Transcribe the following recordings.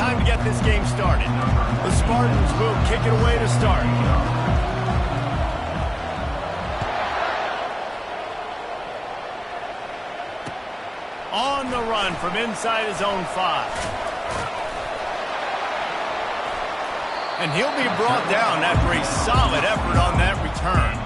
time to get this game started. The Spartans will kick it away to start. On the run from inside his own 5. And he'll be brought down after a solid effort on that return.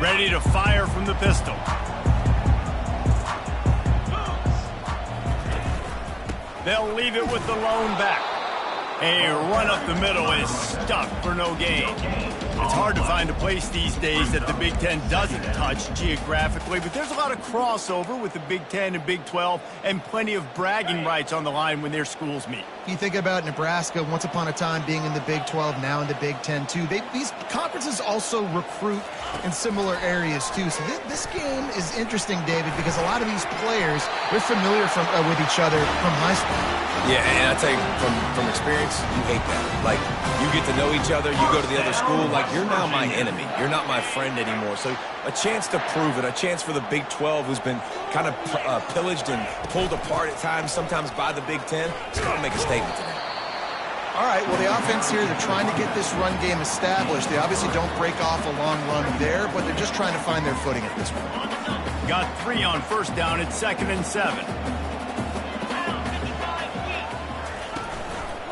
Ready to fire from the pistol. They'll leave it with the lone back. A run up the middle is stuck for no gain. It's hard to find a place these days that the Big Ten doesn't touch geographically, but there's a lot of crossover with the Big Ten and Big 12 and plenty of bragging rights on the line when their schools meet. You think about Nebraska once upon a time being in the Big 12, now in the Big 10 too. These conferences also recruit in similar areas too. So this game is interesting, David, because a lot of these players, they're familiar with each other from high school. Yeah, and I tell you, from experience, you hate that. Like, you get to know each other, you go to the other school, like, you're now my enemy. You're not my friend anymore. So a chance to prove it, a chance for the Big 12, who's been kind of pillaged and pulled apart at times, sometimes by the Big 10, it's going to make a statement today. All right, well, the offense here, they're trying to get this run game established. They obviously don't break off a long run there, but they're just trying to find their footing at this point. Got 3 on first down. It's 2nd and 7.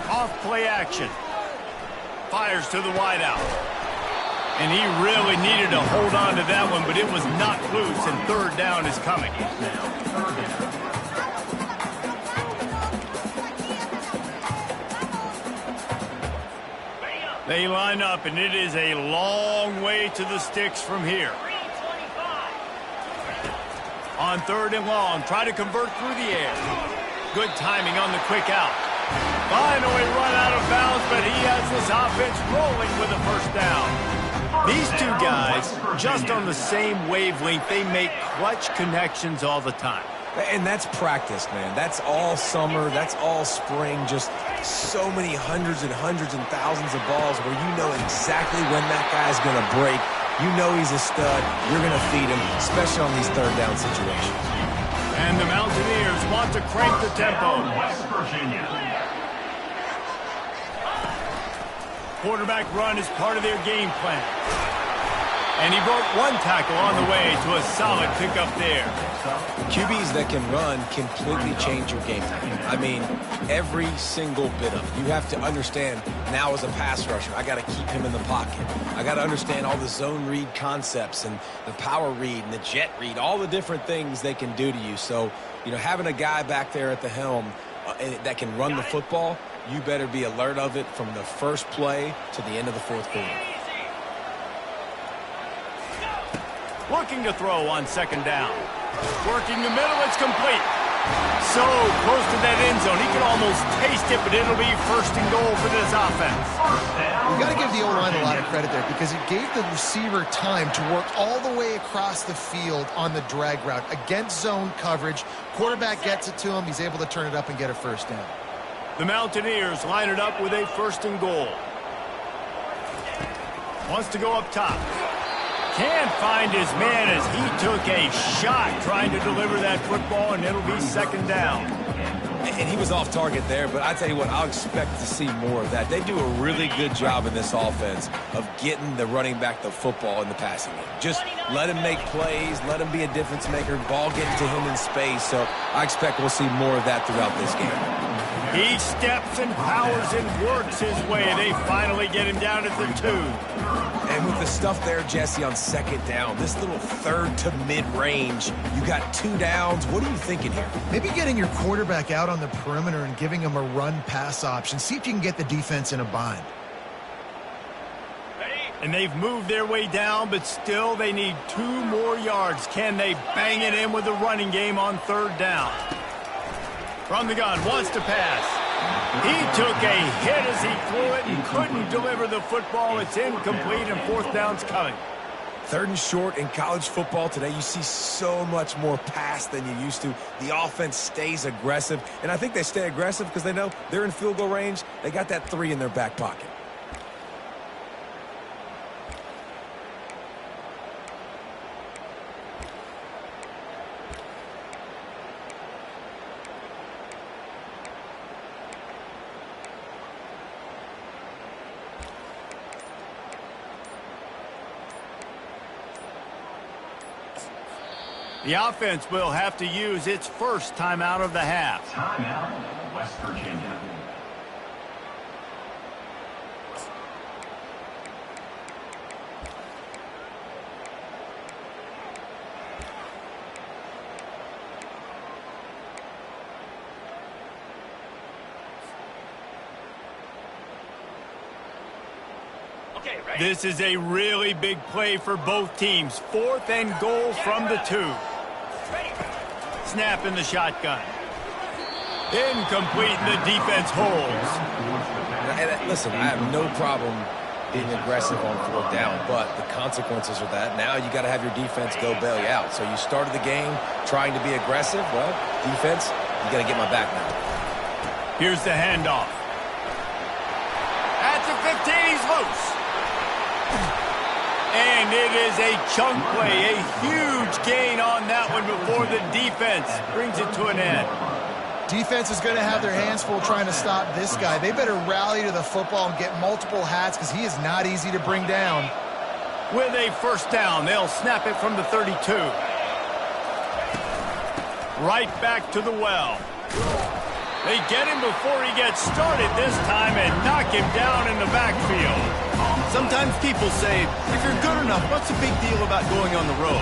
Off play action. Fires to the wideout. And he really needed to hold on to that one, but it was knocked loose, and 3rd down is coming. They line up, and it is a long way to the sticks from here. On 3rd and long, try to convert through the air. Good timing on the quick out. Finally run out of bounds, but he has this offense rolling with a 1st down. These two guys, just on the same wavelength, they make clutch connections all the time. And that's practice, man. That's all summer. That's all spring. Just so many hundreds and thousands of balls where you know exactly when that guy's going to break. You know he's a stud. You're going to feed him, especially on these 3rd down situations. And the Mountaineers want to crank the tempo. West Virginia. Quarterback run is part of their game plan. And he broke 1 tackle on the way to a solid pickup there. QBs that can run completely change your game plan. I mean, every single bit of it. You have to understand now as a pass rusher, I got to keep him in the pocket. I got to understand all the zone read concepts and the power read and the jet read, all the different things they can do to you. So, you know, having a guy back there at the helm that can run the football, you better be alert of it from the first play to the end of the 4th quarter. Looking to throw on 2nd down. Working the middle, it's complete. So close to that end zone, he can almost taste it, but it'll be 1st and goal for this offense. We've got to give the O-line a lot of credit there because it gave the receiver time to work all the way across the field on the drag route against zone coverage. Quarterback gets it to him. He's able to turn it up and get a 1st down. The Mountaineers line it up with a 1st and goal. Wants to go up top. Can't find his man as he took a shot trying to deliver that football, and it'll be 2nd down. And he was off target there, but I tell you what, I'll expect to see more of that. They do a really good job in this offense of getting the running back the football in the passing game. Just let him make plays, let him be a difference maker, ball getting to him in space. So I expect we'll see more of that throughout this game. He steps and powers and works his way. They finally get him down at the 2. And with the stuff there, Jesse, on 2nd down, this little 3rd to mid-range, you got 2 downs. What are you thinking here? Maybe getting your quarterback out on the perimeter and giving him a run-pass option. See if you can get the defense in a bind. And they've moved their way down, but still they need 2 more yards. Can they bang it in with the running game on 3rd down? From the gun, wants to pass. He took a hit as he threw it and couldn't deliver the football. It's incomplete, and 4th down's coming. 3rd and short in college football today, you see so much more pass than you used to. The offense stays aggressive, and I think they stay aggressive because they know they're in field goal range. They got that 3 in their back pocket. The offense will have to use its first timeout of the half. Timeout, West Virginia. This is a really big play for both teams. 4th and goal from the 2. Snap in the shotgun. Incomplete, and the defense holds. And listen, I have no problem being aggressive on 4th down, but the consequences of that, now you got to have your defense go bail you out. So you started the game trying to be aggressive. Well, defense, you got to get my back now. Here's the handoff. At the 15, he's loose. And it is a chunk play, a huge gain on that one before the defense brings it to an end. Defense is going to have their hands full trying to stop this guy. They better rally to the football and get multiple hats because he is not easy to bring down. With a 1st down, they'll snap it from the 32. Right back to the well. They get him before he gets started this time and knock him down in the backfield. Sometimes people say, if you're good enough, what's the big deal about going on the road?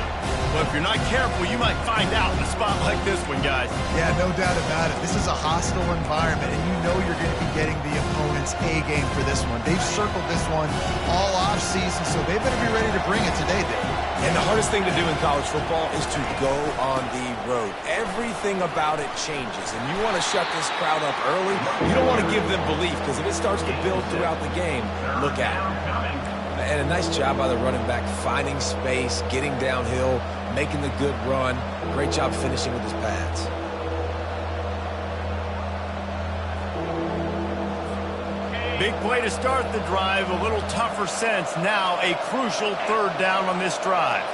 Well, if you're not careful, you might find out in a spot like this one, guys. Yeah, no doubt about it. This is a hostile environment, and you know you're going to be getting the opponent's A game for this one. They've circled this one all off-season, so they better be ready to bring it today, Dave. And the hardest thing to do in college football is to go on the road. Everything about it changes, and you want to shut this crowd up early. You don't want to give them belief, because if it starts to build throughout the game, look out. And a nice job by the running back, finding space, getting downhill, making the good run. Great job finishing with his pads. Big play to start the drive, a little tougher sense. Now a crucial 3rd down on this drive.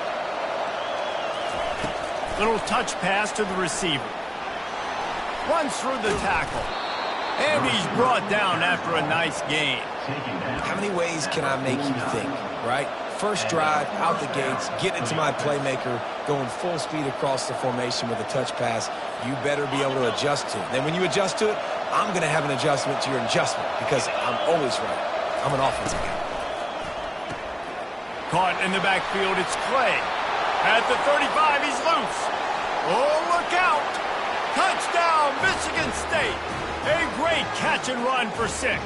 Little touch pass to the receiver. Runs through the tackle. And he's brought down after a nice gain. How many ways can I make you think, right? First drive, out the gates, get into my playmaker, going full speed across the formation with a touch pass. You better be able to adjust to it. Then when you adjust to it, I'm going to have an adjustment to your adjustment because I'm always right. I'm an offensive guy. Caught in the backfield, it's Clay. At the 35, he's loose. Oh, look out! Touchdown, Michigan State! A great catch and run for 6.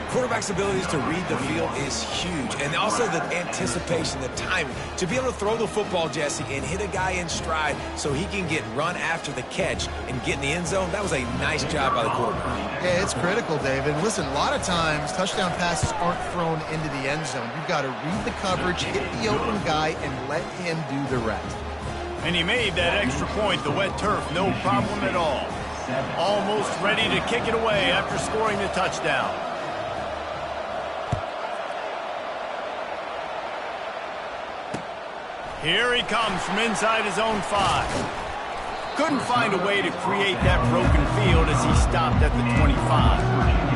Quarterback's abilities to read the field is huge, and also the anticipation, the timing. To be able to throw the football, Jesse, and hit a guy in stride so he can get run after the catch and get in the end zone, that was a nice job by the quarterback. Yeah, it's critical, David. Listen, a lot of times touchdown passes aren't thrown into the end zone. You've got to read the coverage, hit the open guy, and let him do the rest. And he made that extra point, the wet turf, no problem at all. Almost ready to kick it away after scoring the touchdown. Here he comes from inside his own 5. Couldn't find a way to create that broken field as he stopped at the 25.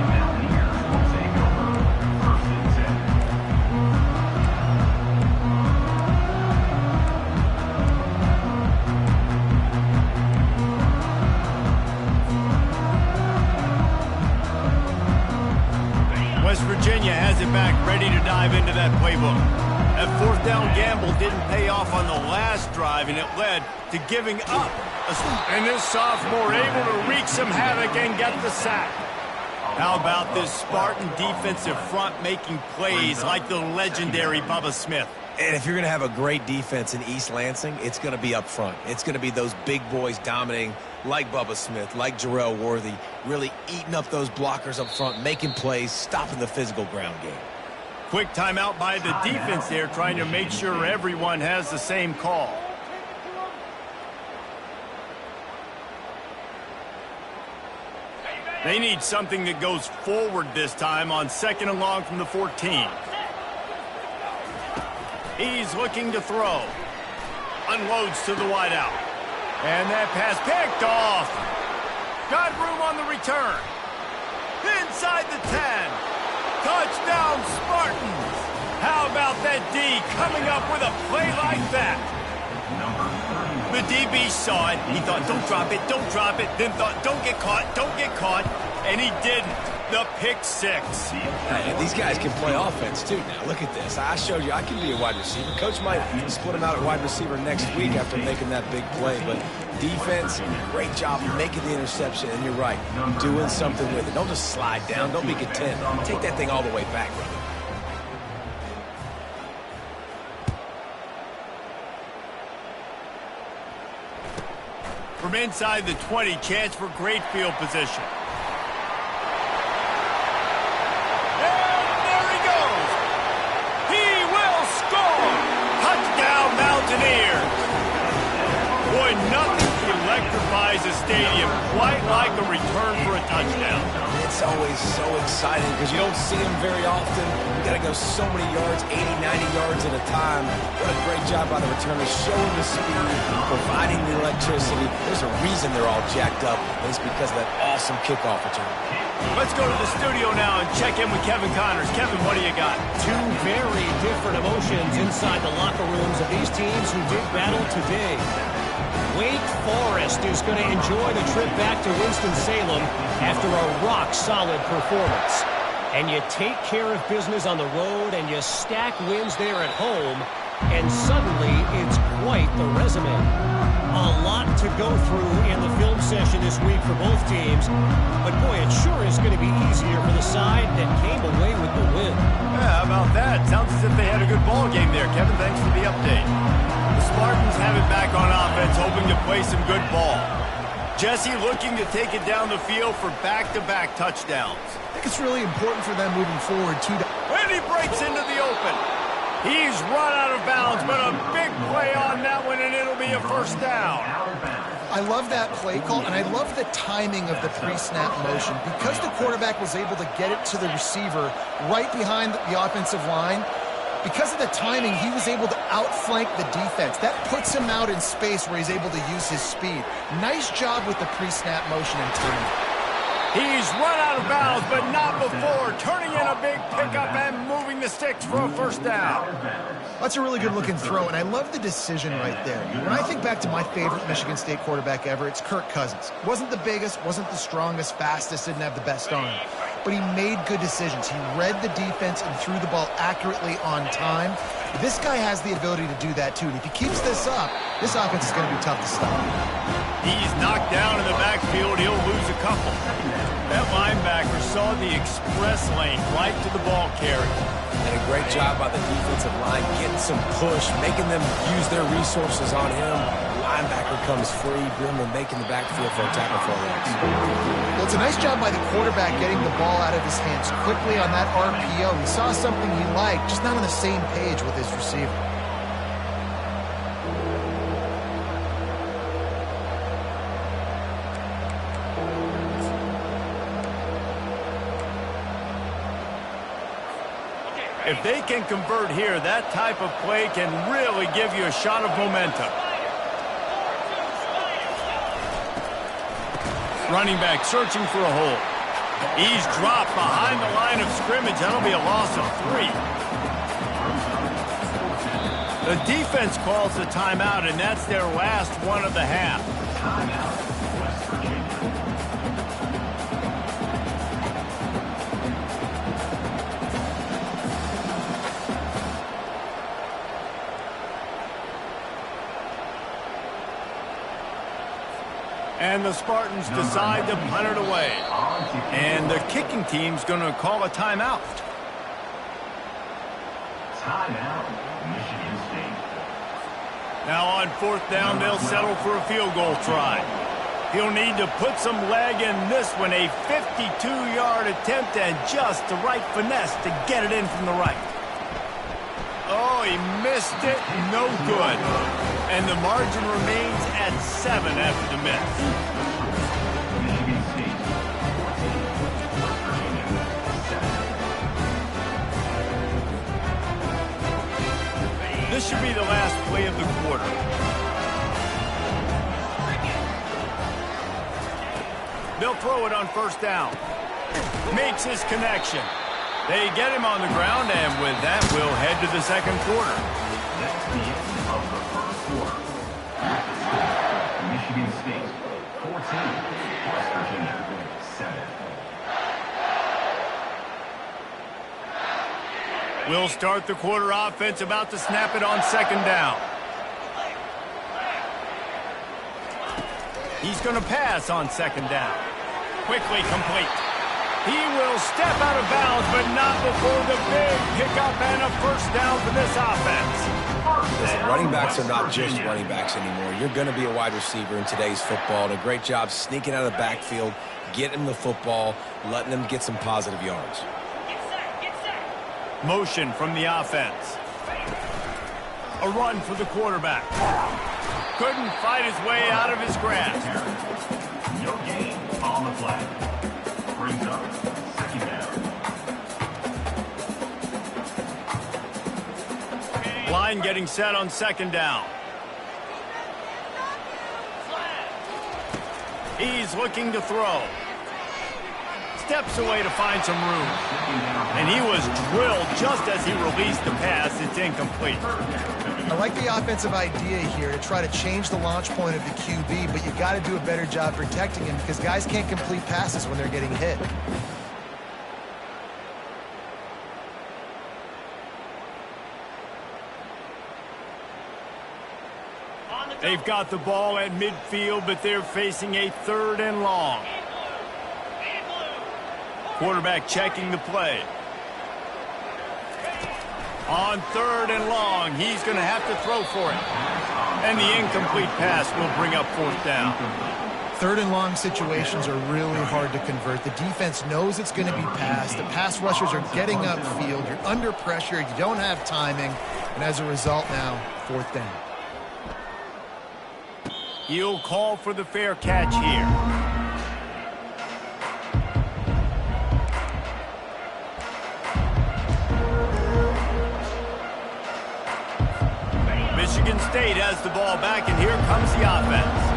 West Virginia has it back, ready to dive into that playbook. That 4th down gamble didn't pay off on the last drive, and it led to giving up. And this sophomore able to wreak some havoc and get the sack. How about this Spartan defensive front making plays like the legendary Bubba Smith? And if you're going to have a great defense in East Lansing, it's going to be up front. It's going to be those big boys dominating like Bubba Smith, like Jarrell Worthy, really eating up those blockers up front, making plays, stopping the physical ground game. Quick timeout by the defense there, trying to make sure everyone has the same call. They need something that goes forward this time on 2nd and long from the 14. He's looking to throw. Unloads to the wideout. And that pass picked off. Got room on the return. Inside the 10. Touchdown, Spartans. How about that D coming up with a play like that? The DB saw it. He thought, don't drop it, don't drop it. Then thought, don't get caught, don't get caught. And he didn't. The pick six. Hey, these guys can play offense, too, now. Look at this. I showed you I can be a wide receiver. Coach might split him out at wide receiver next week after making that big play. But defense, great job making the interception. And you're right, doing something with it. Don't just slide down. Don't be content. Take that thing all the way back, brother. From inside the 20, chance for great field position. And there he goes. He will score. Touchdown, Mountaineers. Boy, nothing electrifies a stadium quite like a return for a touchdown. It's always so exciting because you don't see them very often. You got to go so many yards, 80, 90 yards at a time. What a great job by the returners, showing the speed, providing the electricity. There's a reason they're all jacked up, and it's because of that awesome kickoff return. Let's go to the studio now and check in with Kevin Connors. Kevin, what do you got? Two very different emotions inside the locker rooms of these teams who did battle today. Wake Forest is going to enjoy the trip back to Winston-Salem after a rock-solid performance. And you take care of business on the road and you stack wins there at home, and suddenly it's quite the resume. A lot to go through in the film session this week for both teams, but boy, it sure is going to be easier for the side that came away with the win. Yeah, how about that? Sounds as if they had a good ball game there. Kevin, thanks for the update. The Spartans have it back on offense, hoping to play some good ball. Jesse looking to take it down the field for back-to-back touchdowns. I think it's really important for them moving forward, too. And he breaks into the open. He's run out of bounds, but a big play on that one, and it'll be a first down. I love that play call, and I love the timing of the pre-snap motion. Because the quarterback was able to get it to the receiver right behind the offensive line, because of the timing, he was able to outflank the defense. That puts him out in space where he's able to use his speed. Nice job with the pre-snap motion and timing. He's run out of bounds, but not before turning in a big pickup and moving the sticks for a first down. That's a really good-looking throw, and I love the decision right there. When I think back to my favorite Michigan State quarterback ever, it's Kirk Cousins. Wasn't the biggest, wasn't the strongest, fastest, didn't have the best arm. But he made good decisions. He read the defense and threw the ball accurately on time. This guy has the ability to do that, too. And if he keeps this up, this offense is going to be tough to stop. He's knocked down in the backfield. He'll lose a couple. That linebacker saw the express lane right to the ball carrier. And a great job by the defensive line, getting some push, making them use their resources on him. The linebacker comes free, Brimley making the backfield for a tackle for a loss. Well, it's a nice job by the quarterback getting the ball out of his hands quickly on that RPO. He saw something he liked, just not on the same page with his receiver. If they can convert here, that type of play can really give you a shot of momentum. Running back searching for a hole. He's dropped behind the line of scrimmage. That'll be a loss of 3. The defense calls the timeout, and that's their last one of the half. Timeout, West Virginia. And the Spartans decide to punt it away. And the kicking team's going to call a timeout. Timeout, Michigan State. Now on 4th down, they'll settle for a field goal try. He'll need to put some leg in this one, a 52-yard attempt and just the right finesse to get it in from the right. Oh, he missed it. No good. And the margin remains at 7 after the miss. Michigan State 14, West Virginia 7. This should be the last play of the quarter. They'll throw it on first down. Makes his connection. They get him on the ground, and with that, we'll head to the second quarter. That's the end of the first quarter. At the score, Michigan State 14, West Virginia 7. We'll start the quarter. Offense about to snap it on second down. He's going to pass on second down. Quickly complete. He will step out of bounds, but not before the big pickup and a first down for this offense. Listen, running backs are not just running backs anymore. You're going to be a wide receiver in today's football. And a great job sneaking out of the backfield, getting the football, letting them get some positive yards. Motion from the offense. A run for the quarterback. Couldn't fight his way out of his grasp. No gain on the flag. Brings up second down. Line getting set on second down. He's looking to throw. Steps away to find some room. And he was drilled just as he released the pass. It's incomplete. I like the offensive idea here to try to change the launch point of the QB, but you got to do a better job protecting him because guys can't complete passes when they're getting hit. They've got the ball at midfield, but they're facing a third and long. Quarterback checking the play. On third and long, he's going to have to throw for it. And the incomplete pass will bring up fourth down. Third and long situations are really hard to convert. The defense knows it's going to be passed. The pass rushers are getting upfield. You're under pressure. You don't have timing. And as a result now, fourth down. He'll call for the fair catch here. Michigan State has the ball back, and here comes the offense.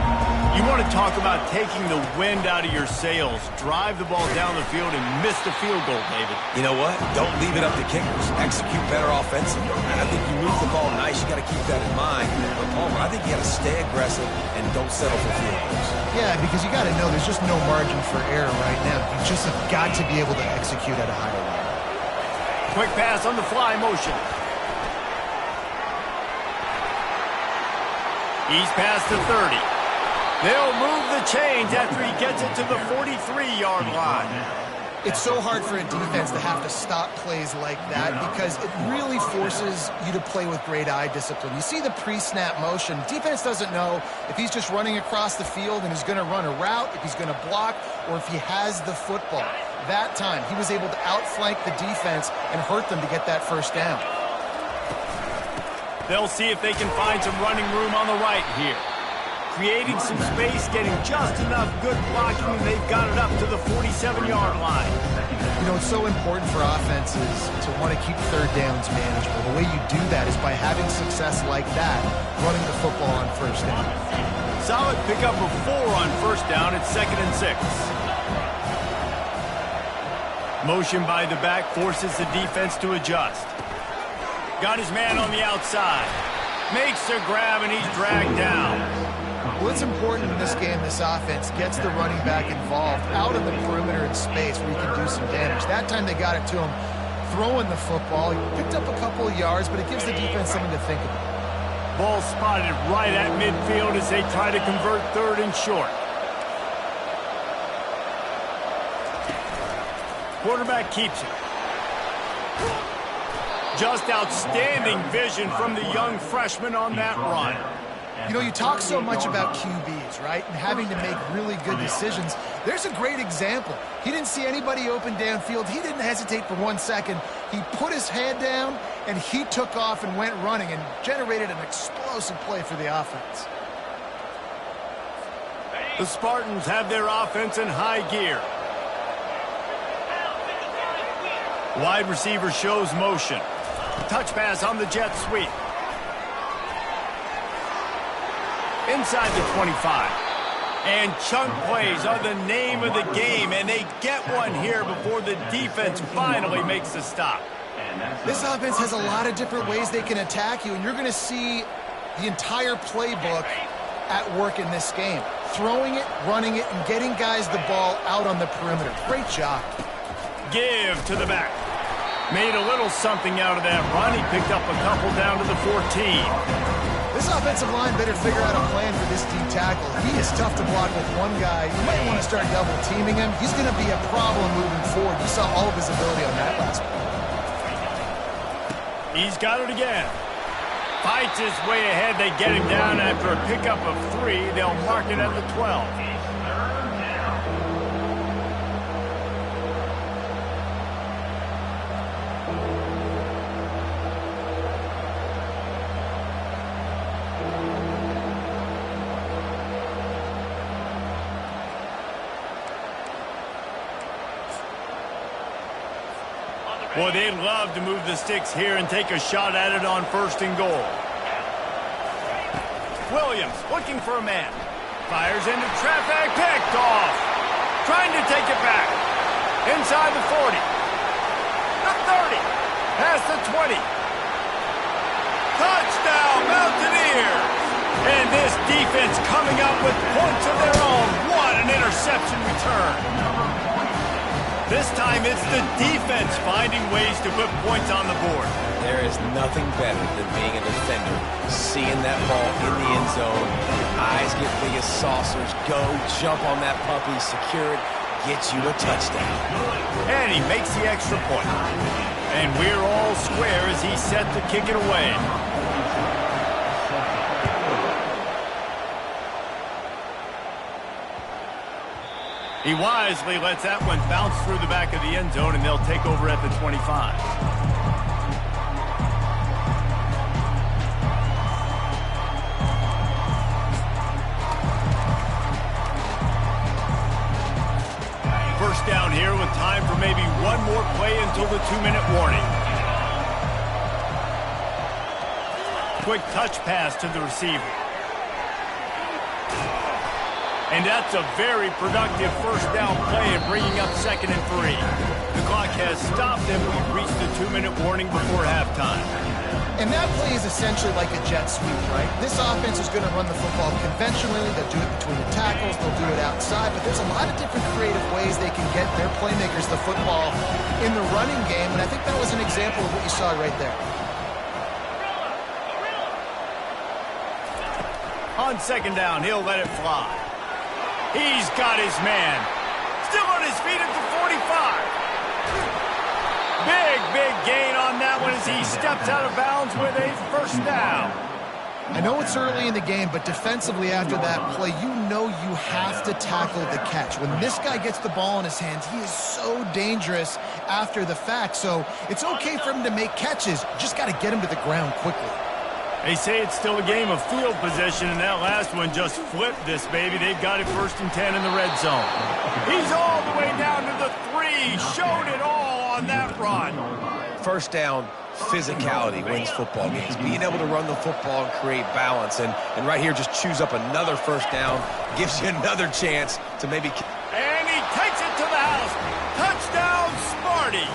You want to talk about taking the wind out of your sails. Drive the ball down the field and miss the field goal, David. You know what? Don't leave it up to kickers. Execute better offensively. And I think you move the ball nice. You got to keep that in mind. But Palmer, I think you got to stay aggressive and don't settle for field goals. Yeah, because you got to know there's just no margin for error right now. You just have got to be able to execute at a higher level. Quick pass on the fly motion. He's past the 30. They'll move the chains after he gets it to the 43-yard line. It's so hard for a defense to have to stop plays like that because it really forces you to play with great eye discipline. You see the pre-snap motion. Defense doesn't know if he's just running across the field and he's going to run a route, if he's going to block, or if he has the football. That time, he was able to outflank the defense and hurt them to get that first down. They'll see if they can find some running room on the right here. Creating some space, getting just enough good blocking, and they've got it up to the 47-yard line. You know, it's so important for offenses to want to keep third downs manageable. The way you do that is by having success like that, running the football on first down. Solid pickup of 4 on first down. It's 2nd and 6. Motion by the back forces the defense to adjust. Got his man on the outside. Makes the grab, and he's dragged down. Well, it's important in this game, this offense gets the running back involved out in the perimeter in space where he can do some damage. That time they got it to him throwing the football. He picked up a couple of yards, but it gives the defense something to think about. Ball spotted right at midfield as they try to convert third and short. Quarterback keeps it. Just outstanding vision from the young freshman on that run. You know, you talk so much about QBs, right, and having to make really good decisions. There's a great example. He didn't see anybody open downfield. He didn't hesitate for 1 second. He put his head down, and he took off and went running and generated an explosive play for the offense. The Spartans have their offense in high gear. Wide receiver shows motion. Touch pass on the jet sweep. Inside the 25. And chunk plays are the name of the game, and they get one here before the defense finally makes the stop. This offense has a lot of different ways they can attack you, and you're going to see the entire playbook at work in this game. Throwing it, running it, and getting guys the ball out on the perimeter. Great job. Give to the back. Made a little something out of that run. He picked up a couple down to the 14. This offensive line better figure out a plan for this deep tackle. He is tough to block with one guy. You might want to start double teaming him. He's going to be a problem moving forward. You saw all of his ability on that last one. He's got it again. Fights his way ahead. They get him down after a pickup of 3. They'll mark it at the 12. Boy, they'd love to move the sticks here and take a shot at it on 1st and goal. Williams looking for a man. Fires into traffic. Picked off. Trying to take it back. Inside the 40. The 30. Past the 20. Touchdown, Mountaineers. And this defense coming up with points of their own. What an interception return. This time it's the defense finding ways to put points on the board. There is nothing better than being a defender, seeing that ball in the end zone, your eyes get big as saucers, go, jump on that puppy, secure it, get you a touchdown. And he makes the extra point. And we're all square as he's set to kick it away. He wisely lets that one bounce through the back of the end zone, and they'll take over at the 25. First down here with time for maybe one more play until the 2-minute warning. Quick touch pass to the receiver. And that's a very productive first down play and bringing up 2nd and 3. The clock has stopped and we've reached the 2-minute warning before halftime. And that play is essentially like a jet sweep, right? This offense is going to run the football conventionally. They'll do it between the tackles. They'll do it outside. But there's a lot of different creative ways they can get their playmakers the football in the running game. And I think that was an example of what you saw right there. On 2nd down, he'll let it fly. He's got his man. Still on his feet at the 45. Big gain on that one as he steps out of bounds with a first down. I know it's early in the game, but defensively after that play, you know you have to tackle the catch. When this guy gets the ball in his hands, he is so dangerous after the fact. So it's okay for him to make catches. Just got to get him to the ground quickly. They say it's still a game of field position, and that last one just flipped this baby. They've got it 1st and 10 in the red zone. He's all the way down to the 3. Showed it all on that run. First down, physicality wins football games. Being able to run the football and create balance. And right here, just choose up another first down. Gives you another chance to maybe... And he takes it to the house. Touchdown, Sparty.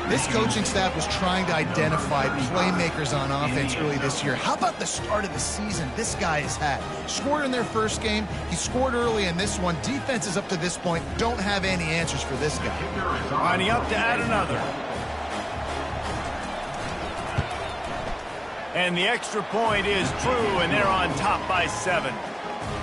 This coaching staff was trying to identify playmakers on offense early this year. How about the start of the season this guy has had? Scored in their first game. He scored early in this one. Defenses up to this point don't have any answers for this guy. Lining up to add another. And the extra point is true, and they're on top by 7.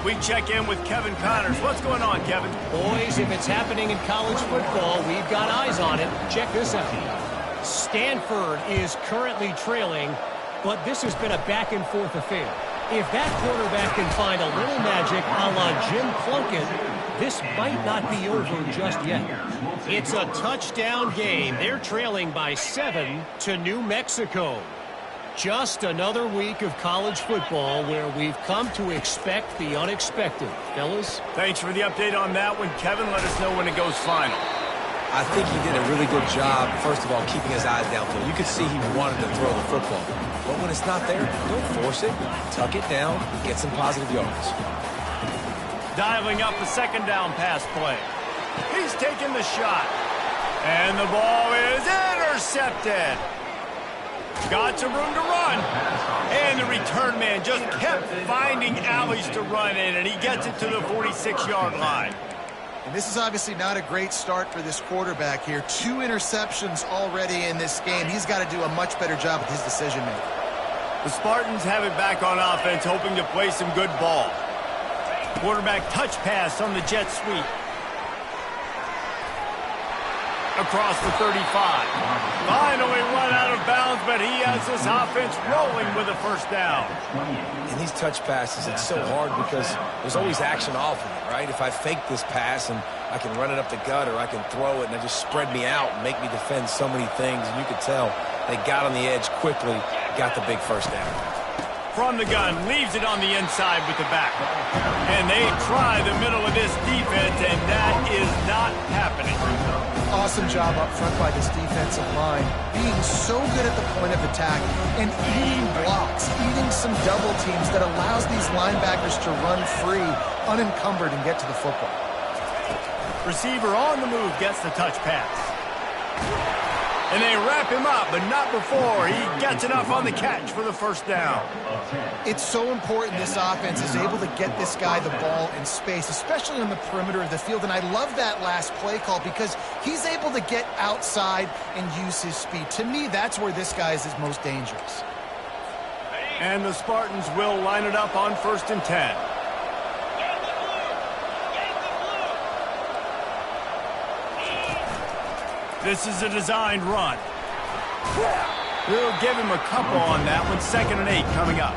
We check in with Kevin Connors. What's going on, Kevin? Boys, if it's happening in college football, we've got eyes on it. Check this out. Stanford is currently trailing, but this has been a back-and-forth affair. If that quarterback can find a little magic a la Jim Plunkett, this might not be over just yet. It's a touchdown game. They're trailing by 7 to New Mexico. Just another week of college football where we've come to expect the unexpected. Fellas? Thanks for the update on that one, Kevin. Let us know when it goes final. I think he did a really good job, first of all, keeping his eyes downfield. You could see he wanted to throw the football. But when it's not there, don't force it. Tuck it down, get some positive yards. Dialing up the second down pass play. He's taking the shot. And the ball is intercepted. Got some room to run. And the return man just kept finding alleys to run in, and he gets it to the 46-yard line. And this is obviously not a great start for this quarterback here. 2 interceptions already in this game. He's got to do a much better job with his decision-making. The Spartans have it back on offense, hoping to play some good ball. Quarterback touch pass on the jet sweep. Across the 35. Finally run out of bounds, but he has this offense rolling with a first down. In these touch passes, it's so hard because there's always action off of it, right? If I fake this pass and I can run it up the gut, or I can throw it and it just spread me out and make me defend so many things, and you could tell they got on the edge quickly, got the big first down. From the gun, leaves it on the inside with the back. And they try the middle of this defense, and that is not happening. Awesome job up front by this defensive line, being so good at the point of attack and eating blocks, eating some double teams that allows these linebackers to run free, unencumbered, and get to the football. Receiver on the move gets the touch pass. And they wrap him up, but not before he gets enough on the catch for the first down. It's so important this offense is able to get this guy the ball in space, especially on the perimeter of the field. And I love that last play call because he's able to get outside and use his speed. To me, that's where this guy is his most dangerous. And the Spartans will line it up on 1st and 10. This is a designed run. We'll give him a couple on that one. 2nd and 8 coming up.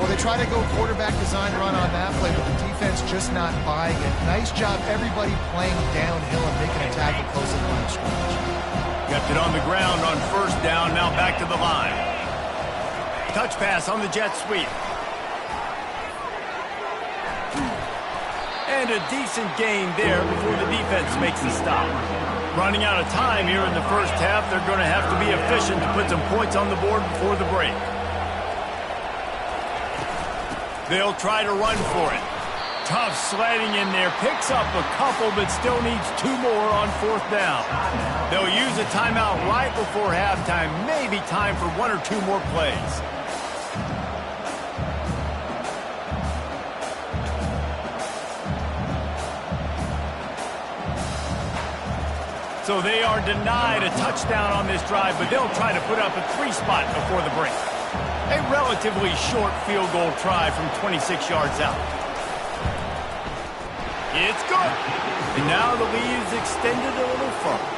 Well, they try to go quarterback design run on that play, but the defense just not buying it. Nice job, everybody playing downhill and making a tackle close to the line of scrimmage. Kept it on the ground on 1st down. Now back to the line. Touch pass on the jet sweep. And a decent gain there before the defense makes the stop. Running out of time here in the first half. They're going to have to be efficient to put some points on the board before the break. They'll try to run for it. Tough sledding in there. Picks up a couple, but still needs 2 more on 4th down. They'll use a timeout right before halftime. Maybe time for 1 or 2 more plays. So they are denied a touchdown on this drive, but they'll try to put up a 3 spot before the break. A relatively short field goal try from 26 yards out. It's good. And now the lead is extended a little further.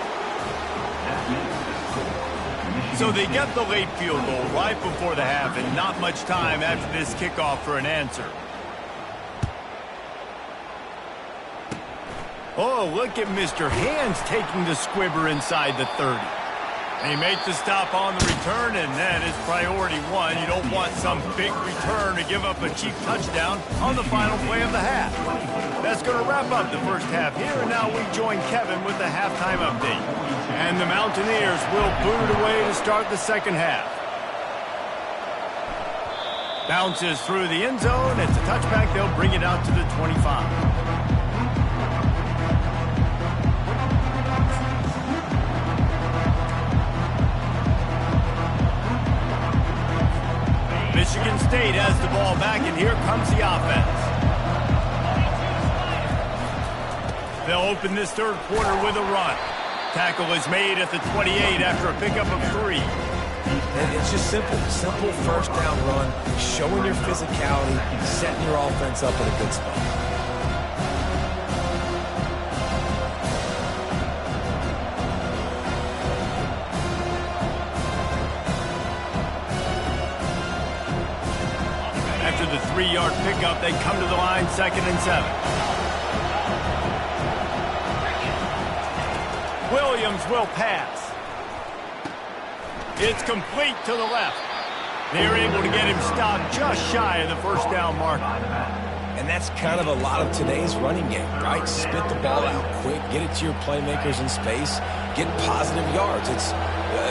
So they get the late field goal right before the half, and not much time after this kickoff for an answer. Oh, look at Mr. Hands taking the squibber inside the 30. And he makes the stop on the return, and that is priority 1. You don't want some big return to give up a cheap touchdown on the final play of the half. That's going to wrap up the first half here, and now we join Kevin with the halftime update. And the Mountaineers will boot it away to start the second half. Bounces through the end zone. It's a touchback. They'll bring it out to the 25. Michigan State has the ball back, and here comes the offense. They'll open this third quarter with a run. Tackle is made at the 28 after a pickup of 3. And it's just simple. Simple first down run, showing your physicality, setting your offense up in a good spot. After the 3-yard pickup. They come to the line, 2nd and 7. Williams will pass. It's complete to the left. They're able to get him stopped just shy of the first down marker. And that's kind of a lot of today's running game, right? Spit the ball out quick, get it to your playmakers in space, get positive yards. It's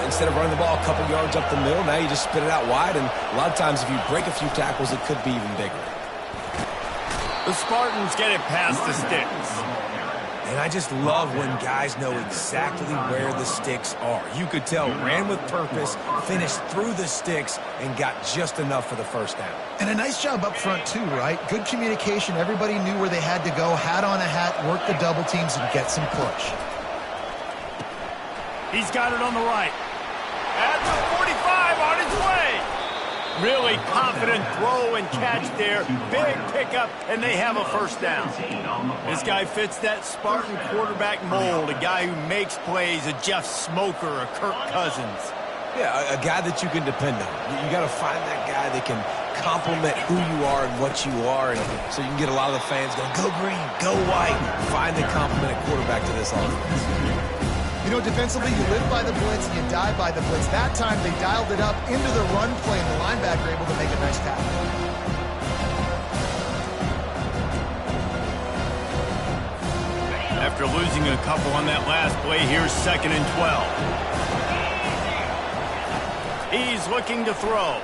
instead of running the ball a couple yards up the middle, now you just spit it out wide, and a lot of times if you break a few tackles, it could be even bigger. The Spartans get it past the sticks. And I just love when guys know exactly where the sticks are. You could tell, ran with purpose, finished through the sticks, and got just enough for the first down. And a nice job up front, too, right? Good communication. Everybody knew where they had to go. Hat on a hat, work the double teams, and get some push. He's got it on the right. At the 45, on his way. Really confident throw and catch there. Big pickup, and they have a first down. This guy fits that Spartan quarterback mold, a guy who makes plays, a Jeff Smoker, a Kirk Cousins. Yeah, a guy that you can depend on. You got to find that guy that can complement who you are and what you are, and so you can get a lot of the fans going, go green, go white. Find the complemented quarterback to this offense. You know, defensively, you live by the blitz and you die by the blitz. That time, they dialed it up into the run play, and the linebacker able to make a nice tackle. After losing a couple on that last play, here's 2nd and 12. He's looking to throw.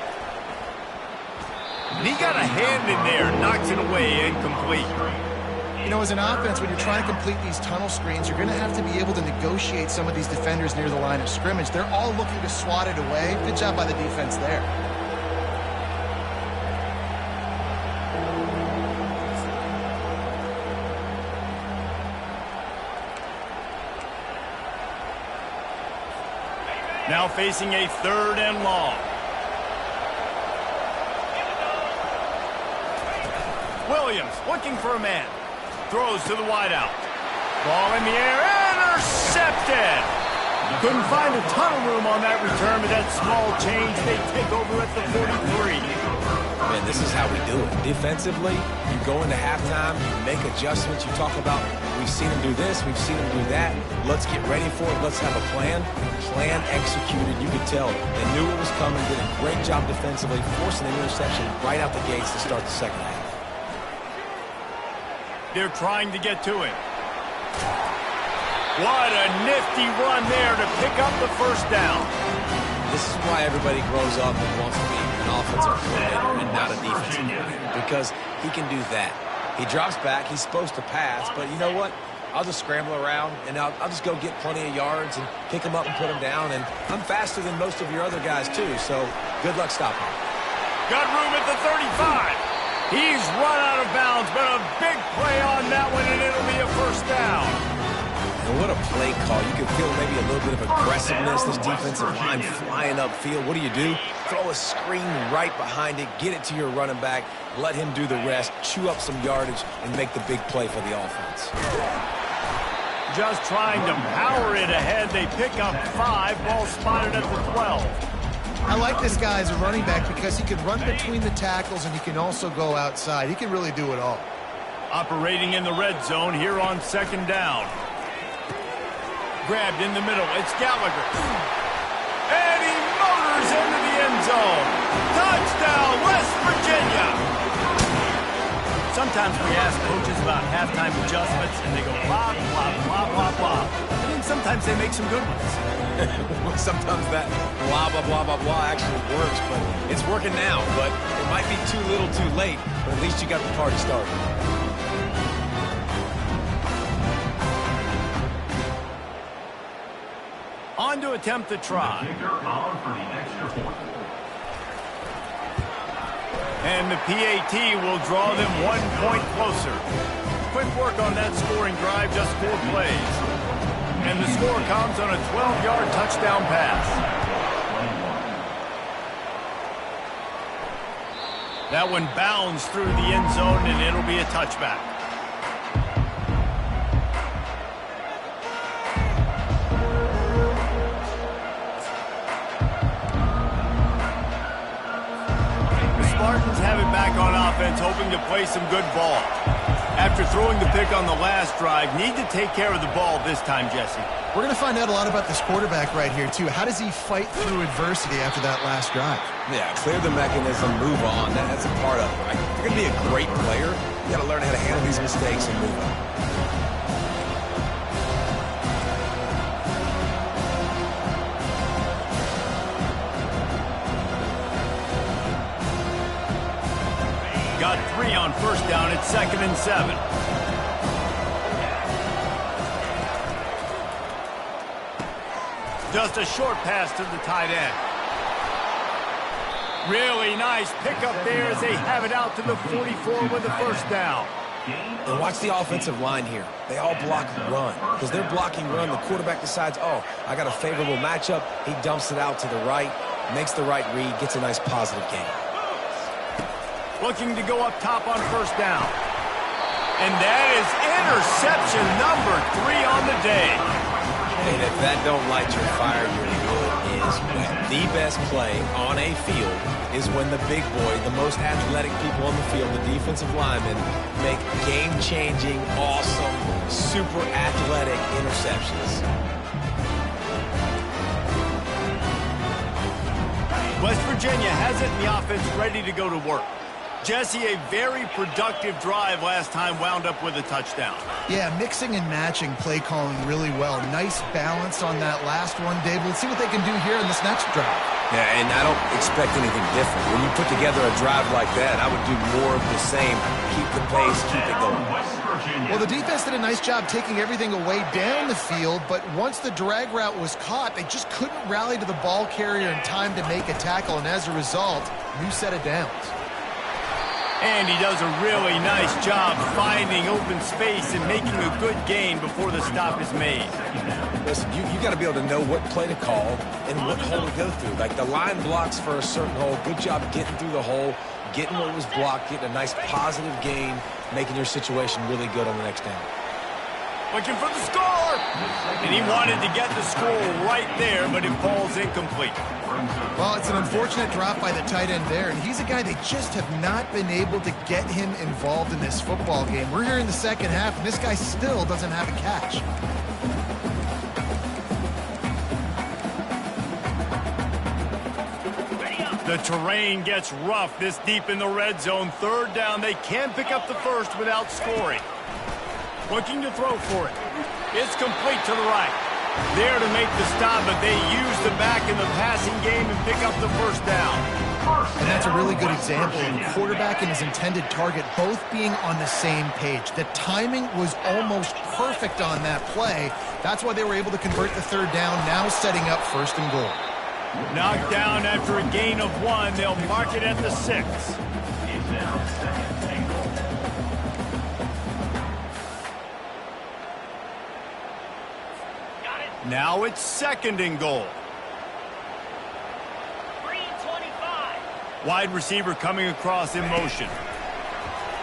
And he got a hand in there, knocks it away, incomplete. You know, as an offense, when you're trying to complete these tunnel screens, you're going to have to be able to negotiate some of these defenders near the line of scrimmage. They're all looking to swat it away. Good job by the defense there. Now facing a 3rd and long. Williams looking for a man. Throws to the wideout. Ball in the air, intercepted! Couldn't find a ton of room on that return, but that small change, they take over at the 43. Man, this is how we do it. Defensively, you go into halftime, you make adjustments, you talk about, we've seen them do this, we've seen them do that, let's get ready for it, let's have a plan. Plan executed, you could tell. They knew it was coming, did a great job defensively, forcing an interception right out the gates to start the second half. They're trying to get to him. What a nifty run there to pick up the first down. This is why everybody grows up and wants to be an offensive coordinator and not a defensive coordinator, because he can do that. He drops back, he's supposed to pass, but you know what? I'll just scramble around, and I'll just go get plenty of yards and pick them up and put them down, and I'm faster than most of your other guys, too, so good luck stopping him. Got room at the 35. He's run out of bounds, but a big play on that one, and it'll be a first down. And what a play call. You can feel maybe a little bit of aggressiveness, this defensive line flying upfield. What do? Throw a screen right behind it, get it to your running back, let him do the rest, chew up some yardage, and make the big play for the offense. Just trying to power it ahead. They pick up 5. Ball spotted at the 12. I like this guy as a running back because he can run between the tackles and he can also go outside. He can really do it all. Operating in the red zone here on 2nd down. Grabbed in the middle. It's Gallagher. And he motors into the end zone. Touchdown, West Virginia. Sometimes we ask coaches about halftime adjustments, and they go blah, blah, blah, blah, blah. And then sometimes they make some good ones. Sometimes that blah, blah, blah, blah, blah actually works, but it's working now. But it might be too little too late, but at least you got the party started. On to attempt the try. And the PAT will draw them 1 point closer. Quick work on that scoring drive, just 4 plays. And the score comes on a 12-yard touchdown pass. That one bounds through the end zone, and it'll be a touchback. Spartans have it back on defense hoping to play some good ball. After throwing the pick on the last drive, need to take care of the ball this time, Jesse. We're going to find out a lot about this quarterback right here, too. How does he fight through adversity after that last drive? Yeah, clear the mechanism, move on. That's a part of it, right? If you're going to be a great player, you got to learn how to handle these mistakes and move on. Got 3 on first down at 2nd and 7. Just a short pass to the tight end. Really nice pickup there as they have it out to the 44 with a first down. And watch the offensive line here. They all block run. Because they're blocking run, the quarterback decides, oh, I got a favorable matchup. He dumps it out to the right, makes the right read, gets a nice positive gain. Looking to go up top on first down. And that is interception number 3 on the day. And if that don't light your fire, your wood is wet. The best play on a field is when the big boy, the most athletic people on the field, the defensive linemen, make game-changing, awesome, super athletic interceptions. West Virginia has it in the offense ready to go to work. Jesse, a very productive drive last time, wound up with a touchdown. Yeah, mixing and matching play calling really well. Nice balance on that last one, Dave. Let's see what they can do here in this next drive. Yeah, and I don't expect anything different. When you put together a drive like that, I would do more of the same. Keep the pace, keep it going. Well, the defense did a nice job taking everything away down the field, but once the drag route was caught, they just couldn't rally to the ball carrier in time to make a tackle, and as a result, new set of downs. And he does a really nice job finding open space and making a good gain before the stop is made. Listen, you got to be able to know what play to call and what hole to go through. Like the line blocks for a certain hole. Good job getting through the hole, getting what was blocked, getting a nice positive gain, making your situation really good on the next down. Looking for the score! And he wanted to get the score right there, but it falls incomplete. Well, it's an unfortunate drop by the tight end there, and he's a guy they just have not been able to get him involved in this football game. We're here in the second half, and this guy still doesn't have a catch. The terrain gets rough this deep in the red zone. 3rd down, they can pick up the first without scoring. Looking to throw for it. It's complete to the right. There to make the stop, but they use the back in the passing game and pick up the first down. And that's a really good example of the quarterback and his intended target both being on the same page. The timing was almost perfect on that play. That's why they were able to convert the 3rd down, now setting up 1st and goal. Knocked down after a gain of 1. They'll mark it at the 6. Now it's 2nd and goal. 3:25. Wide receiver coming across in motion.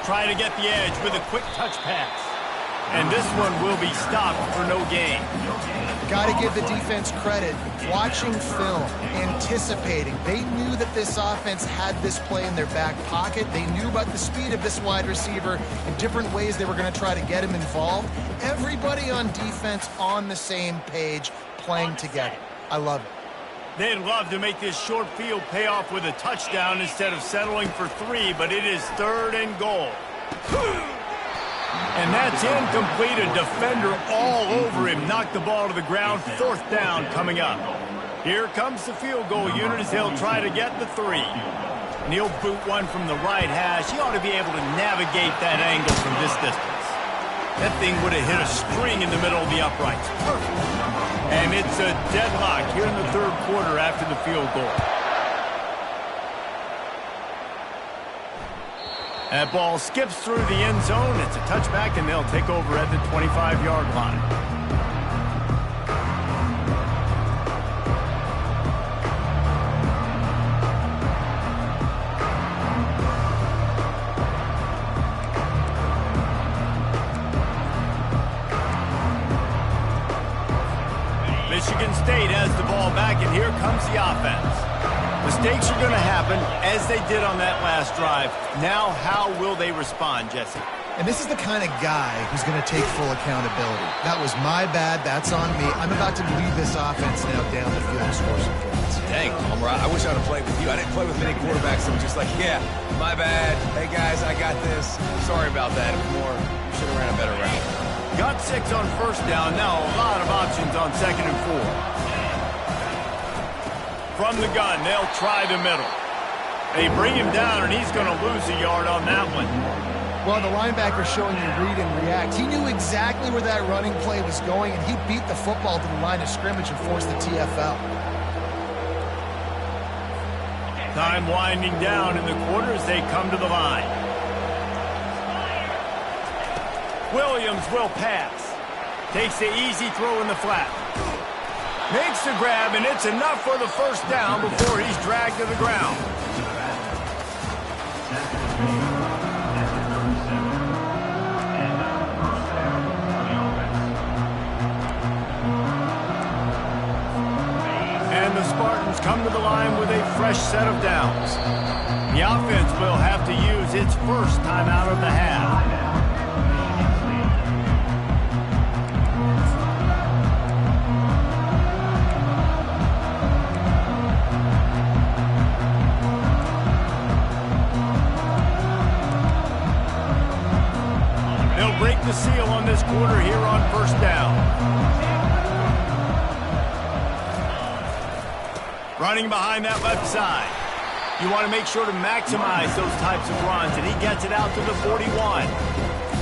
Trying to get the edge with a quick touch pass. And this one will be stopped for no gain. Got to give the defense credit. Watching film, anticipating. They knew that this offense had this play in their back pocket. They knew about the speed of this wide receiver and different ways they were going to try to get him involved. Everybody on defense on the same page, playing together. I love it. They'd love to make this short field pay off with a touchdown instead of settling for 3, but it is 3rd and goal. And that's incomplete. A defender all over him. Knocked the ball to the ground. 4th down coming up. Here comes the field goal unit as they'll try to get the 3. And he'll boot one from the right hash. He ought to be able to navigate that angle from this distance. That thing would have hit a string in the middle of the uprights. Perfect. And it's a deadlock here in the 3rd quarter after the field goal. That ball skips through the end zone. It's a touchback, and they'll take over at the 25-yard line. Michigan State has the ball back, and here comes the offense. Mistakes are going to happen, as they did on that last drive. Now, how will they respond, Jesse? And this is the kind of guy who's going to take full accountability. That was my bad. That's on me. I'm about to lead this offense now down the field and score some points. Dang, Homer, I wish I'd have played with you. I didn't play with many quarterbacks that were just like, yeah, my bad. Hey, guys, I got this. Sorry about that. It was more, you should have ran a better route. Got 6 on first down. Now a lot of options on 2nd and 4. From the gun, they'll try the middle. They bring him down, and he's going to lose a yard on that one. Well, the linebacker showing you read and react. He knew exactly where that running play was going, and he beat the football to the line of scrimmage and forced the TFL. Time winding down in the quarter as they come to the line. Williams will pass. Takes the easy throw in the flat. Makes the grab, and it's enough for the first down before he's dragged to the ground. And the Spartans come to the line with a fresh set of downs. The offense will have to use its first timeout of the half. Break the seal on this quarter here on first down. Running behind that left side. You want to make sure to maximize those types of runs, and he gets it out to the 41.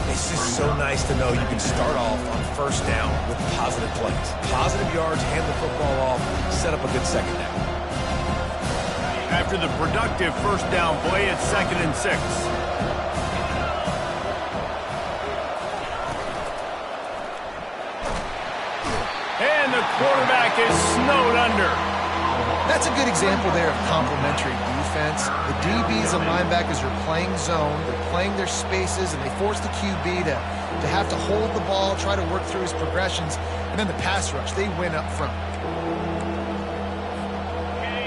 It's just so nice to know you can start off on first down with positive plays. Positive yards, hand the football off, set up a good second down. After the productive first down play, it's 2nd and 6. And the quarterback is snowed under. That's a good example there of complementary defense. The DBs and linebackers are playing zone, they're playing their spaces, and they force the QB to have to hold the ball, try to work through his progressions, and then the pass rush, they win up front.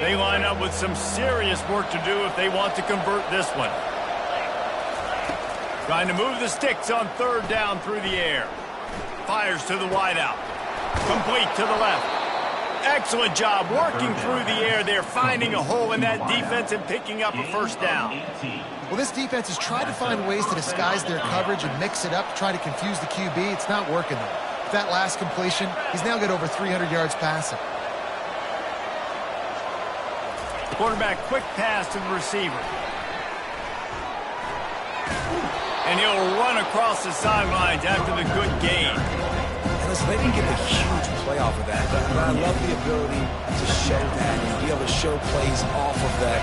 They line up with some serious work to do if they want to convert this one. Trying to move the sticks on 3rd down through the air. Fires to the wideout. Complete to the left. Excellent job working through the air there, finding a hole in that defense and picking up a first down. Well, this defense has tried to find ways to disguise their coverage and mix it up, try to confuse the QB. It's not working, though. With that last completion, he's now got over 300 yards passing. Quarterback quick pass to the receiver. And he'll run across the sidelines after the good gain. Listen, they didn't get the huge play off of that, but I love the ability to show that and be able to show plays off of that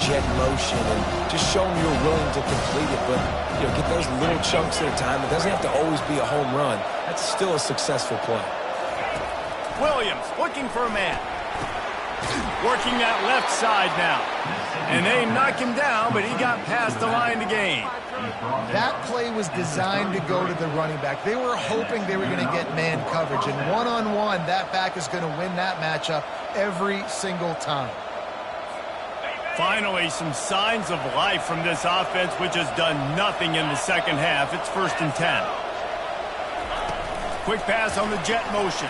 jet motion and just show them you're willing to complete it, but get those little chunks at a time. It doesn't have to always be a home run. That's still a successful play. Williams looking for a man. Working that left side now. And they knock him down, but he got past the line to gain. That play was designed to go to the running back. They were hoping they were going to get man coverage, and one-on-one, that back is going to win that matchup every single time. Finally, some signs of life from this offense, which has done nothing in the second half. It's 1st and 10. Quick pass on the jet motion.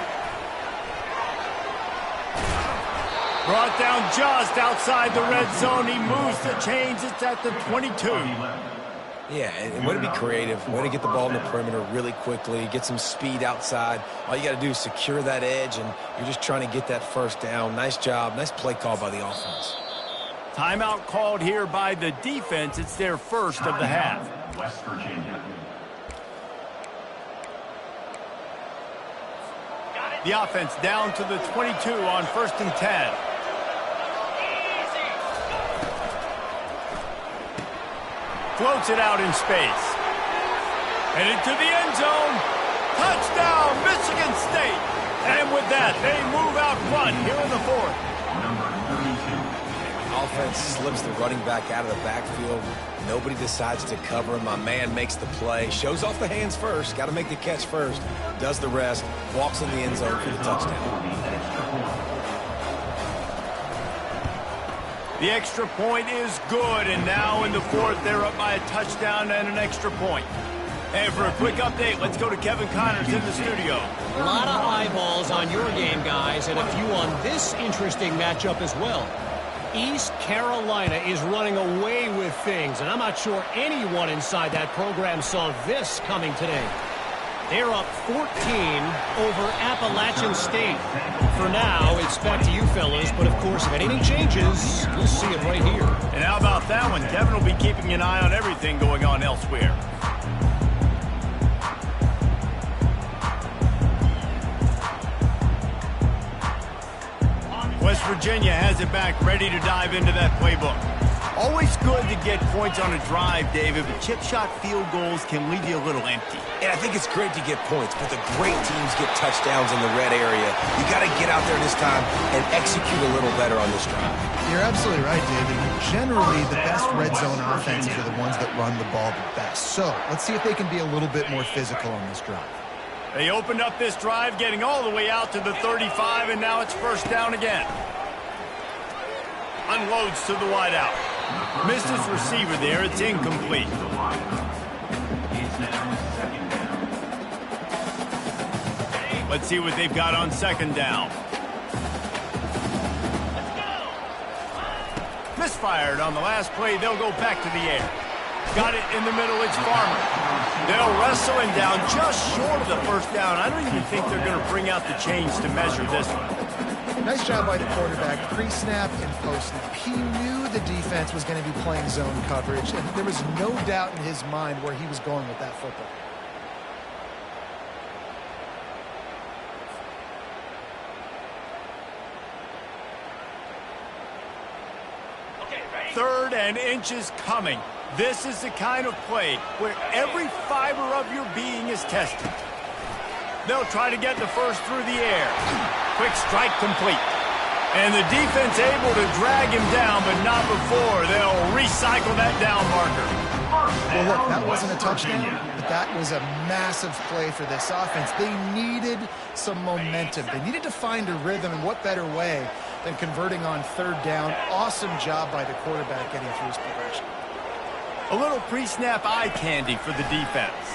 Brought down just outside the red zone. He moves the chains. It's at the 22. Yeah, and way to be creative, way to get the ball in the perimeter really quickly, get some speed outside. All you got to do is secure that edge, and you're just trying to get that first down. Nice job, nice play call by the offense. Timeout called here by the defense. It's their first of the half. West Virginia. The offense down to the 22 on 1st and 10. Floats it out in space. Headed to the end zone. Touchdown, Michigan State. And with that, they move out front here in the 4th. Number 32. Offense slips the running back out of the backfield. Nobody decides to cover him. My man makes the play. Shows off the hands first. Got to make the catch first. Does the rest. Walks in the end zone for the touchdown. The extra point is good, and now in the fourth, they're up by a touchdown and an extra point. And for a quick update, let's go to Kevin Connors in the studio. A lot of eyeballs on your game, guys, and a few on this interesting matchup as well. East Carolina is running away with things, and I'm not sure anyone inside that program saw this coming today. They're up 14 over Appalachian State. For now, it's back to you fellas, but of course, if anything changes, you'll see it right here. And how about that one? Kevin will be keeping an eye on everything going on elsewhere. West Virginia has it back, ready to dive into that playbook. Always good to get points on a drive, David, but chip shot field goals can leave you a little empty. And I think it's great to get points, but the great teams get touchdowns in the red area. You got to get out there this time and execute a little better on this drive. You're absolutely right, David. Generally, the best red zone offenses are the ones that run the ball the best. So let's see if they can be a little bit more physical on this drive. They opened up this drive, getting all the way out to the 35, and now it's first down again. Unloads to the wideout. Missed his receiver there. It's incomplete. Let's see what they've got on second down. Misfired on the last play. They'll go back to the air. Got it in the middle. It's Farmer. They'll wrestle him down just short of the first down. I don't even think they're going to bring out the chains to measure this one. Nice job by the quarterback, pre-snap and post-snap. He knew the defense was going to be playing zone coverage, and there was no doubt in his mind where he was going with that football. Third and inches coming. This is the kind of play where every fiber of your being is tested. They'll try to get the first through the air. Quick strike complete. And the defense able to drag him down, but not before. They'll recycle that down marker. Well, look, that wasn't a touchdown, but that was a massive play for this offense. They needed some momentum. They needed to find a rhythm, and what better way than converting on third down. Awesome job by the quarterback getting through his progression. A little pre-snap eye candy for the defense.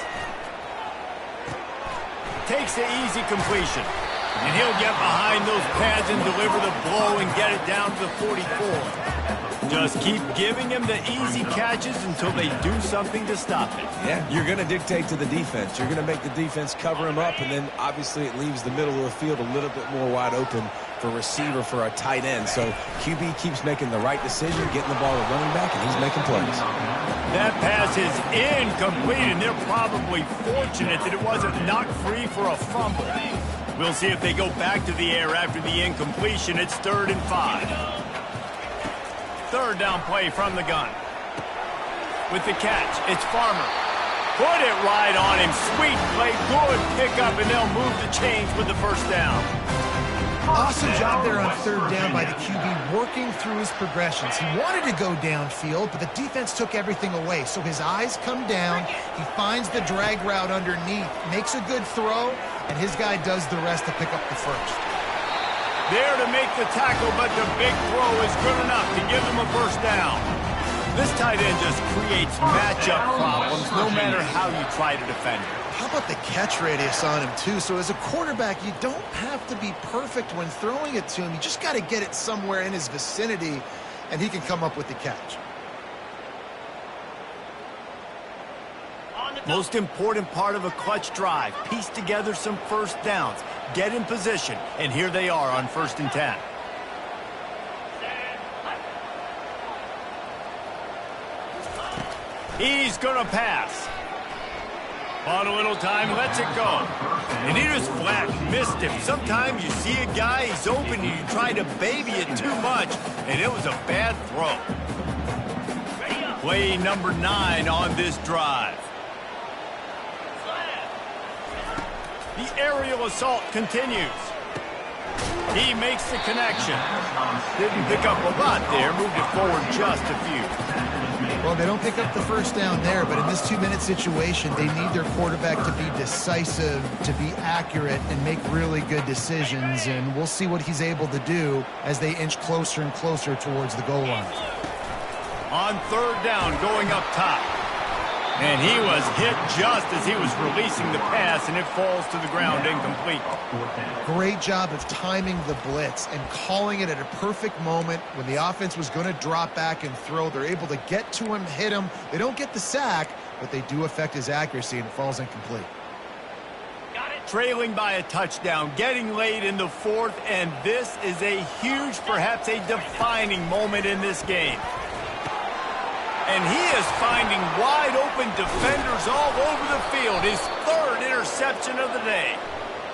Takes the easy completion. And he'll get behind those pads and deliver the blow and get it down to the 44. Just keep giving him the easy catches until they do something to stop it. Yeah, you're going to dictate to the defense. You're going to make the defense cover him up, and then obviously it leaves the middle of the field a little bit more wide open for receiver for a tight end. So QB keeps making the right decision, getting the ball to running back, and he's making plays. That pass is incomplete, and they're probably fortunate that it wasn't knocked free for a fumble. We'll see if they go back to the air after the incompletion. It's 3rd and 5. Third down play from the gun. With the catch, it's Farmer. Put it right on him. Sweet play, good pickup, and they'll move the chains with the first down. Awesome job there on third down by the QB, working through his progressions. He wanted to go downfield, but the defense took everything away. So his eyes come down, he finds the drag route underneath, makes a good throw, and his guy does the rest to pick up the first. There to make the tackle, but the big throw is good enough to give them a first down. This tight end just creates matchup problems no matter how you try to defend him. How about the catch radius on him, too? So as a quarterback, you don't have to be perfect when throwing it to him. You just got to get it somewhere in his vicinity, and he can come up with the catch. Most important part of a clutch drive, piece together some first downs, get in position, and here they are on 1st and 10. He's going to pass. Bought a little time, lets it go. And he just flat missed him. Sometimes you see a guy, he's open, and you try to baby it too much, and it was a bad throw. Play number 9 on this drive. The aerial assault continues. He makes the connection. Didn't pick up a lot there, moved it forward just a few. Well, they don't pick up the first down there, but in this 2-minute situation, they need their quarterback to be decisive, to be accurate, and make really good decisions, and we'll see what he's able to do as they inch closer and closer towards the goal line. On third down, going up top. And he was hit just as he was releasing the pass, and it falls to the ground incomplete. Great job of timing the blitz and calling it at a perfect moment when the offense was going to drop back and throw. They're able to get to him, hit him. They don't get the sack, but they do affect his accuracy, and it falls incomplete. Trailing by a touchdown, getting late in the fourth, and this is a huge, perhaps a defining moment in this game. And he is finding wide-open defenders all over the field. His third interception of the day.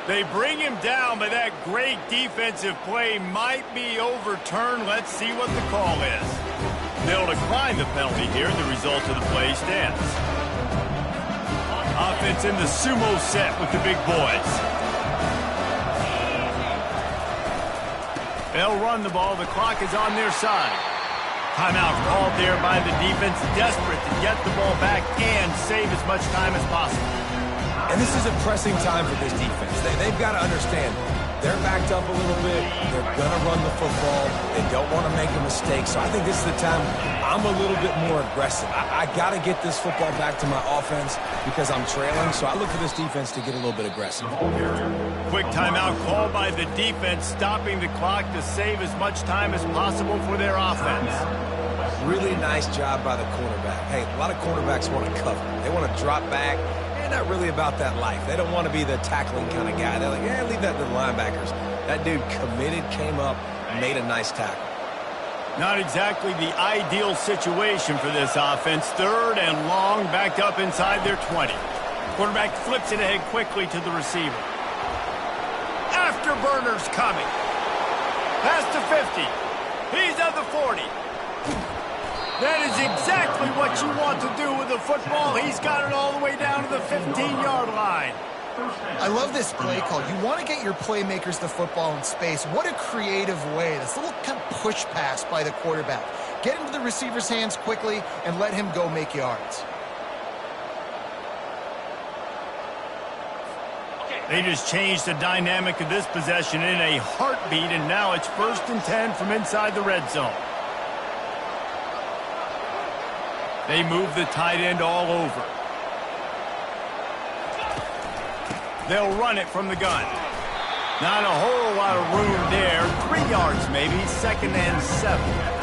They bring him down, but that great defensive play might be overturned. Let's see what the call is. They'll decline the penalty here, and the result of the play stands. Offense in the sumo set with the big boys. They'll run the ball. The clock is on their side. Timeout called there by the defense, desperate to get the ball back and save as much time as possible. And this is a pressing time for this defense. They've got to understand, they're backed up a little bit. They're going to run the football. They don't want to make a mistake. So I think this is the time I'm a little bit more aggressive. I got to get this football back to my offense because I'm trailing. So I look for this defense to get a little bit aggressive. Quick timeout called by the defense, stopping the clock to save as much time as possible for their offense. Really nice job by the cornerback. Hey, a lot of cornerbacks want to cover. They want to drop back. They're not really about that life. They don't want to be the tackling kind of guy. They're like, yeah, leave that to the linebackers. That dude committed, came up, made a nice tackle. Not exactly the ideal situation for this offense. Third and long, backed up inside their 20. Quarterback flips it ahead quickly to the receiver. Afterburners coming. Past the 50. He's at the 40. That is exactly what you want to do with the football. He's got it all the way down to the 15-yard line. I love this play call. You want to get your playmakers the football in space. What a creative way. This little kind of push pass by the quarterback. Get into the receiver's hands quickly and let him go make yards. They just changed the dynamic of this possession in a heartbeat, and now it's 1st and 10 from inside the red zone. They move the tight end all over. They'll run it from the gun. Not a whole lot of room there. 3 yards maybe, 2nd and 7.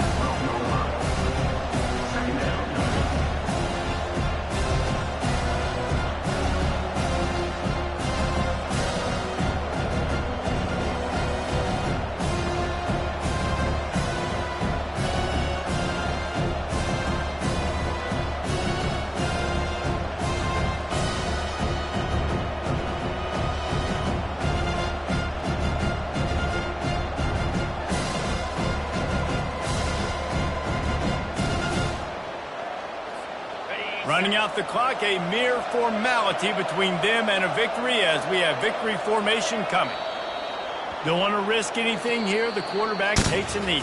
Running out the clock, a mere formality between them and a victory as we have victory formation coming. Don't want to risk anything here. The quarterback takes a knee.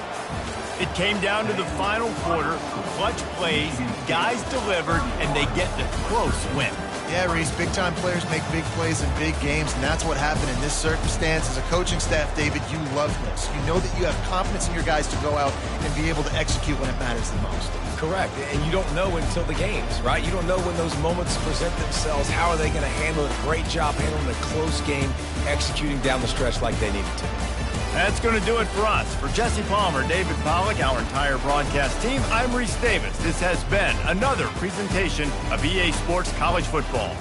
It came down to the final quarter. Clutch plays, guys delivered, and they get the close win. Yeah, Reese, big-time players make big plays in big games, and that's what happened in this circumstance. As a coaching staff, David, you love this. You know that you have confidence in your guys to go out and be able to execute when it matters the most. Correct, and you don't know until the games, right? You don't know when those moments present themselves. How are they going to handle it? Great job handling a close game, executing down the stretch like they needed to. That's going to do it for us. For Jesse Palmer, David Pollack, our entire broadcast team, I'm Reese Davis. This has been another presentation of EA Sports College Football.